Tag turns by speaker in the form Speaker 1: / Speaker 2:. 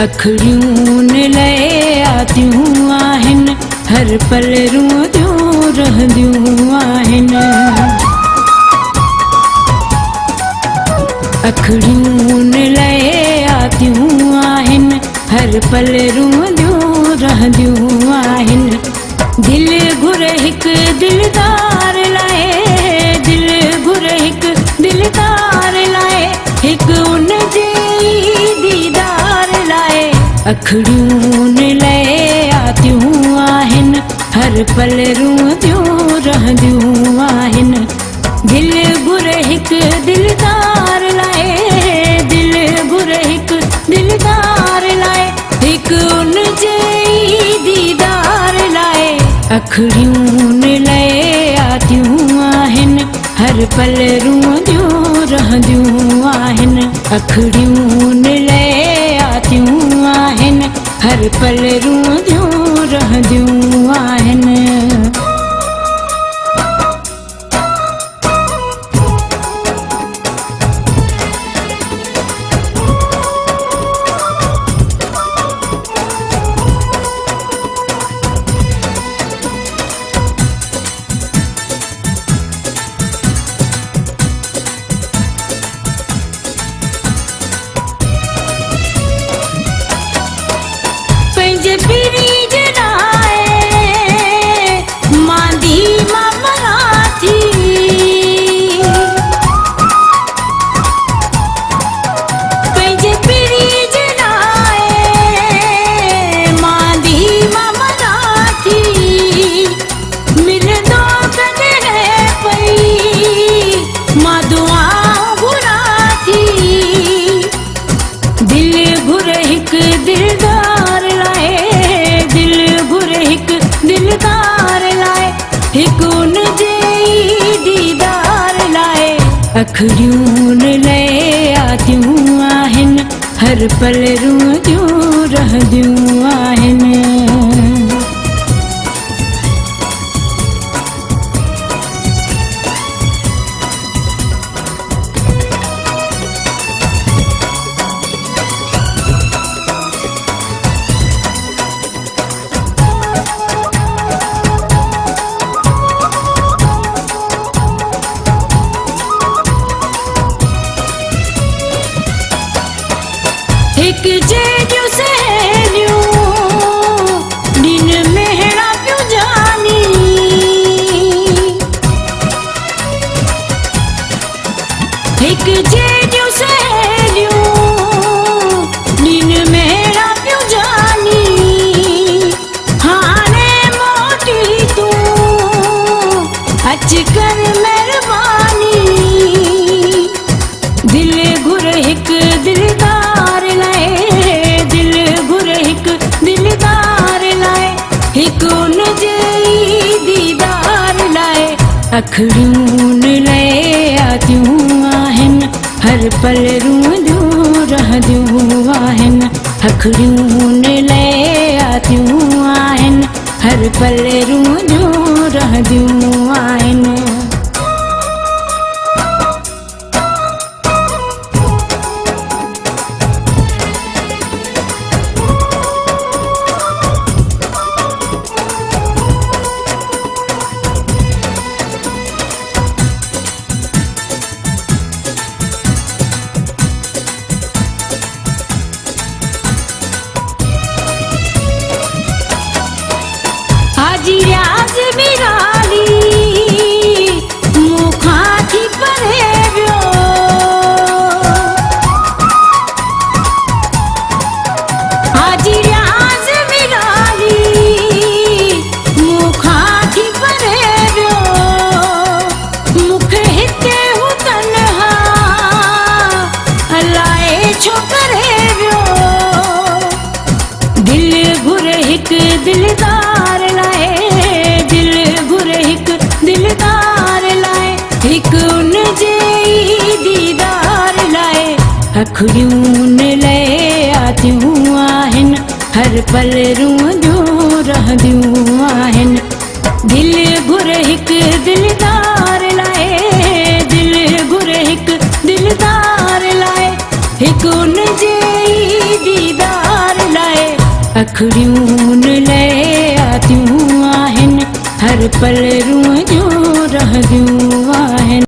Speaker 1: अखड़ियूं लए आतियूं आहिनि हर पल रूंदियूं रहंदियूं आहिनि अखड़ियूं लए आतियूं आहिनि हर पल रूंदियूं रहंदियूं आहिनि दिल घुर हिकु दिलदार लाइ दिल घुर हिकु दिलदार लाइ हिकु उन जे दीदार लाइ अखड़ियूं लए आतियूं आहिनि हर पल रूंदियूं रहंदियूं आहिनि दिल घुर हिकु दिलदार लाइ दिल घुर हिकु दिलदार लाइ हिकु उन जे दीदार लाइ अखड़ियूं लए आतियूं आहिनि हर पल रूंदियूं रहंदियूं आहिनि अखड़ियूं लए आतियूं आहिनि हर पल रूंदियूं रहंदियूं आहिनि अखड़ियूं लए आतियूं आहिनि हर पल रूंदियूं रहंदियूं आहिनि हिकु जहिड़ियूं सहेलियूं ॾिन मेहड़ा पियूं जानी हिकु जहिड़ियूं सहेलियूं ॾिन मेहड़ा पियूं जानी हाणे मोटी तूं अच कर महिरबानी दिल घुर हिकु दिलदार अखड़ियूं लए आतियूं आहिनि हर पल रूंदियूं रहंदियूं आहिनि अखड़ियूं लए आतियूं आहिनि हर पल रूंदियूं रहंदियूं आहिनि दिलदार लाइ दिल घुर हिकु दिलदार लाइ हिकु उन जे दीदार लाइ अखड़ियूं लए आतियूं आहिनि हर पल रूंदियूं रहंदियूं आहिनि दिल घुर हिकु दिलदार लाइ दिल घुर हिकु दिलदार लाइ हिकु उन जे दीदार अखड़ियूं लए आतियूं आहिनि हर पल रूह जूं रहंदियूं आहिनि।